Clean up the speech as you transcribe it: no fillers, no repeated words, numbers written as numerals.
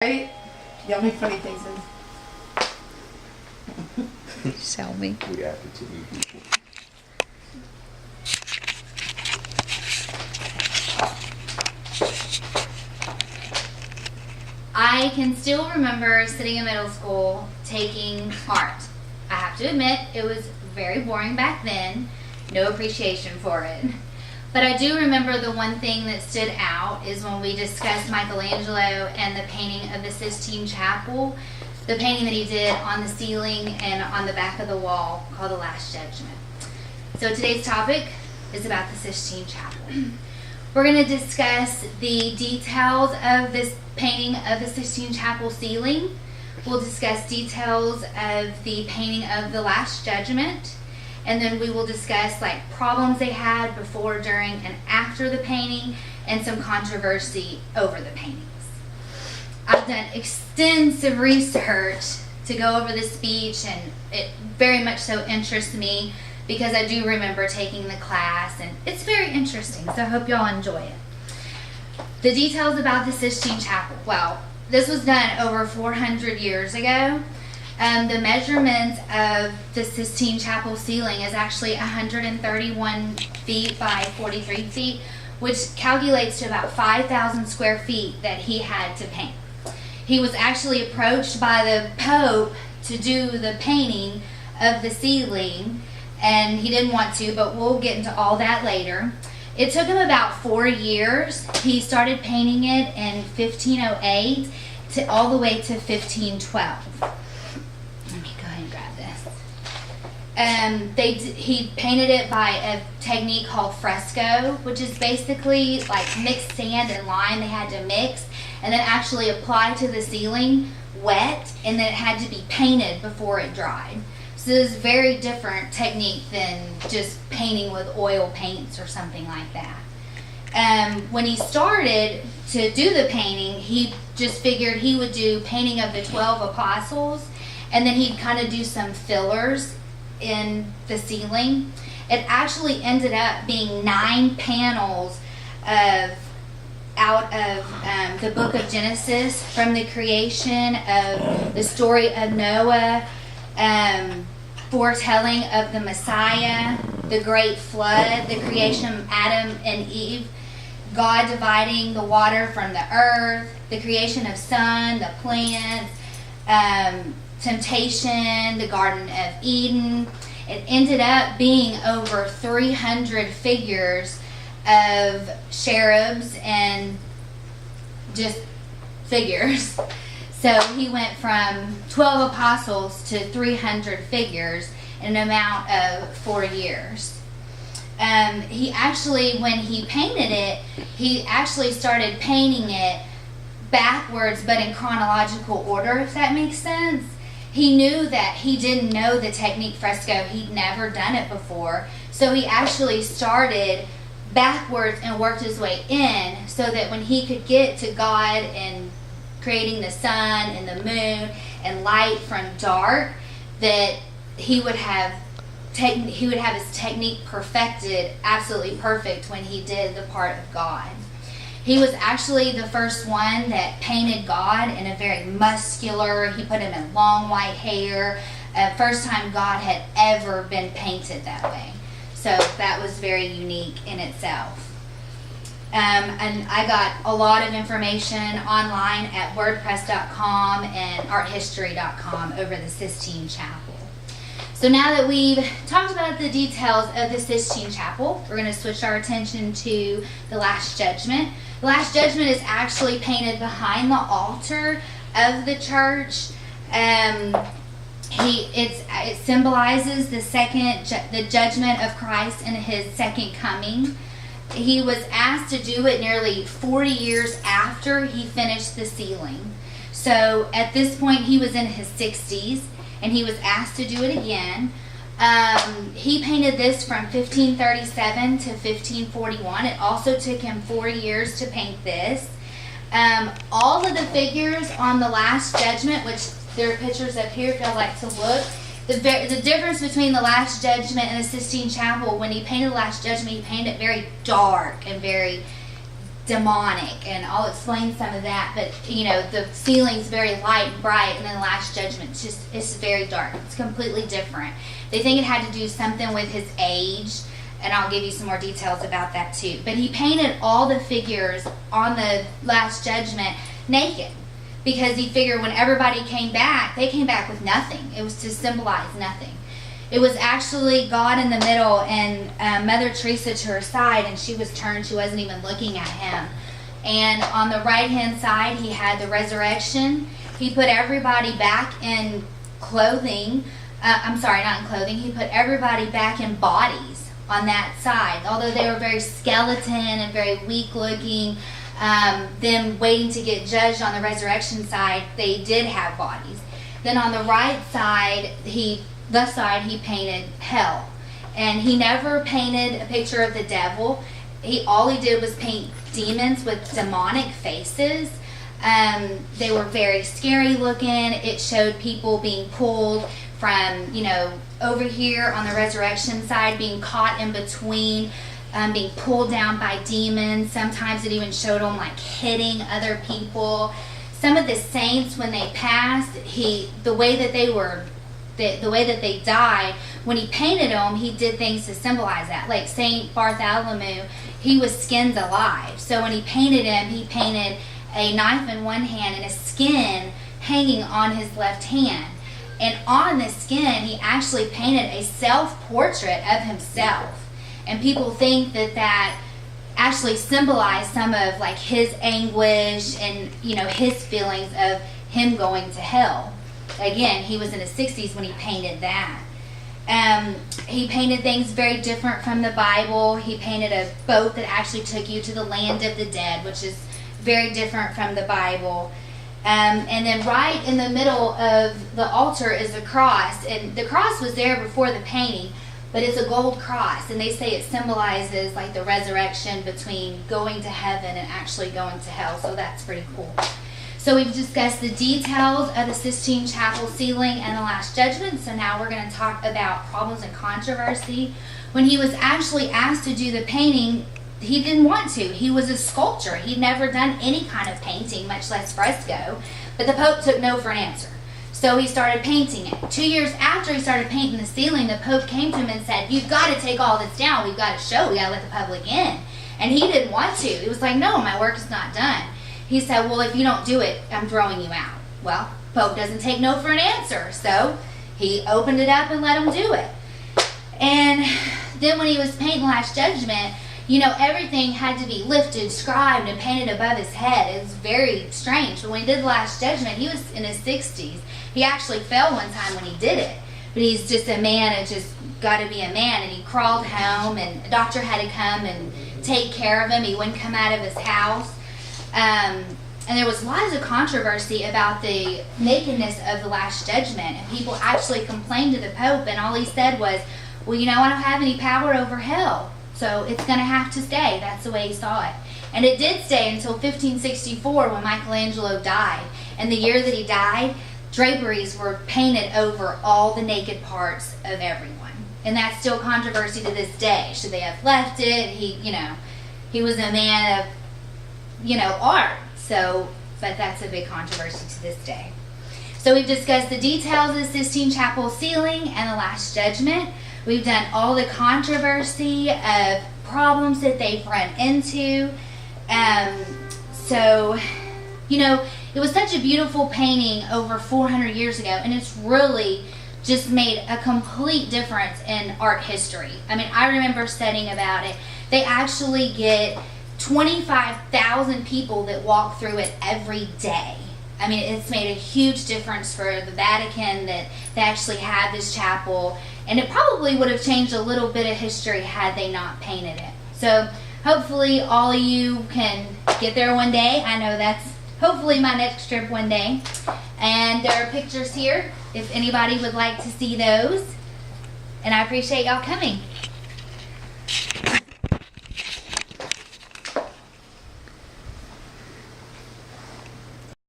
Right? Y'all make funny faces. Sell me. We acted to new people. I can still remember sitting in middle school taking art. I have to admit, it was very boring back then. No appreciation for it. But I do remember the one thing that stood out is when we discussed Michelangelo and the painting of the Sistine Chapel, the painting that he did on the ceiling and on the back of the wall called The Last Judgment. So today's topic is about the Sistine Chapel. We're going to discuss the details of this painting of the Sistine Chapel ceiling. We'll discuss details of the painting of The Last Judgment. And then we will discuss like problems they had before, during, and after the painting, and some controversy over the paintings. I've done extensive research to go over this speech, and it very much so interests me because I do remember taking the class, and it's very interesting, so I hope y'all enjoy it. The details about the Sistine Chapel. Well, this was done over 400 years ago. The measurements of the Sistine Chapel ceiling is actually 131 feet by 43 feet, which calculates to about 5,000 square feet that he had to paint. He was actually approached by the Pope to do the painting of the ceiling, and he didn't want to, but we'll get into all that later. It took him about 4 years. He started painting it in 1508 all the way to 1512. Let me go ahead and grab this. He painted it by a technique called fresco, which is basically like mixed sand and lime they had to mix and then actually apply to the ceiling wet, and then it had to be painted before it dried. So this is a very different technique than just painting with oil paints or something like that. When he started to do the painting, he just figured he would do painting of the 12 apostles, and then he'd kind of do some fillers in the ceiling. It actually ended up being 9 panels out of the book of Genesis, from the creation of the story of Noah, foretelling of the Messiah, the great flood, the creation of Adam and Eve, God dividing the water from the earth, the creation of sun, the plants, temptation, the Garden of Eden. It ended up being over 300 figures of cherubs and just figures. So he went from 12 apostles to 300 figures in an amount of 4 years. He actually, when he painted it, he actually started painting it backwards, but in chronological order, if that makes sense. He knew that he didn't know the technique fresco. He'd never done it before. So he actually started backwards and worked his way in so that when he could get to God and creating the sun and the moon and light from dark, that he would have his technique perfected, absolutely perfect, when he did the part of God. He was actually the first one that painted God in a very muscular, he put him in long white hair. First time God had ever been painted that way. So that was very unique in itself. And I got a lot of information online at wordpress.com and arthistory.com over the Sistine Chapel. So now that we've talked about the details of the Sistine Chapel, we're going to switch our attention to the Last Judgment. The Last Judgment is actually painted behind the altar of the church. It symbolizes the judgment of Christ and his second coming. He was asked to do it nearly 40 years after he finished the ceiling. So at this point he was in his 60s, and he was asked to do it again. He painted this from 1537 to 1541. It also took him 4 years to paint this. All of the figures on the Last Judgment, which there are pictures up here if y'all like to look, the difference between the Last Judgment and the Sistine Chapel, when he painted the Last Judgment, he painted it very dark and very demonic, and I'll explain some of that. But the ceiling's very light and bright, and then the Last Judgment it's very dark. It's completely different. They think it had to do something with his age, and I'll give you some more details about that too. But he painted all the figures on the Last Judgment naked, because he figured when everybody came back, they came back with nothing. It was to symbolize nothing. It was actually God in the middle, and Mother Teresa to her side, and she was turned. She wasn't even looking at him. And on the right-hand side, he had the resurrection. He put everybody back in clothing. I'm sorry, not in clothing. He put everybody back in bodies on that side. Although they were very skeleton and very weak-looking, them waiting to get judged on the resurrection side, they did have bodies. Then on the right side, he painted hell, and he never painted a picture of the devil. All he did was paint demons with demonic faces. They were very scary looking. It showed people being pulled from over here on the resurrection side, being caught in between, being pulled down by demons. Sometimes it even showed them like hitting other people. Some of the saints, when they passed, the way that they died, when he painted them, he did things to symbolize that. Like Saint Bartholomew, he was skinned alive. So when he painted him, he painted a knife in one hand and a skin hanging on his left hand. And on the skin, he actually painted a self-portrait of himself. And people think that actually symbolized some of like his anguish and his feelings of him going to hell. Again, he was in his 60s when he painted that. He painted things very different from the Bible. He painted a boat that actually took you to the land of the dead, which is very different from the Bible. And then right in the middle of the altar is a cross. And the cross was there before the painting, but it's a gold cross. And they say it symbolizes like the resurrection between going to heaven and actually going to hell. So that's pretty cool. So we've discussed the details of the Sistine Chapel ceiling and the Last Judgment. So now we're going to talk about problems and controversy. When he was actually asked to do the painting, he didn't want to. He was a sculptor. He'd never done any kind of painting, much less fresco. But the Pope took no for an answer. So he started painting it. 2 years after he started painting the ceiling, the Pope came to him and said, "You've got to take all this down. We've got to show. We've got to let the public in." And he didn't want to. He was like, "No, my work is not done." He said, "Well, if you don't do it, I'm throwing you out." Well, Pope doesn't take no for an answer. So he opened it up and let him do it. And then when he was painting Last Judgment, everything had to be lifted, scribed, and painted above his head. It was very strange. But when he did the Last Judgment, he was in his 60s. He actually fell one time when he did it. But he's just a man and just got to be a man. And he crawled home, and a doctor had to come and take care of him. He wouldn't come out of his house. And there was lots of controversy about the nakedness of the Last Judgment. And people actually complained to the Pope, and all he said was, "Well, I don't have any power over hell. So it's going to have to stay." That's the way he saw it. And it did stay until 1564 when Michelangelo died. And the year that he died, draperies were painted over all the naked parts of everyone. And that's still controversy to this day. Should they have left it? He was a man of, art. So, but that's a big controversy to this day. So we've discussed the details of the Sistine Chapel ceiling and the Last Judgment. We've done all the controversy of problems that they've run into. It was such a beautiful painting over 400 years ago, and it's really just made a complete difference in art history. I mean, I remember studying about it. They actually get 25,000 people that walk through it every day. I mean, it's made a huge difference for the Vatican that they actually had this chapel, and it probably would have changed a little bit of history had they not painted it. So hopefully all of you can get there one day. I know that's hopefully my next trip one day. And there are pictures here if anybody would like to see those. And I appreciate y'all coming.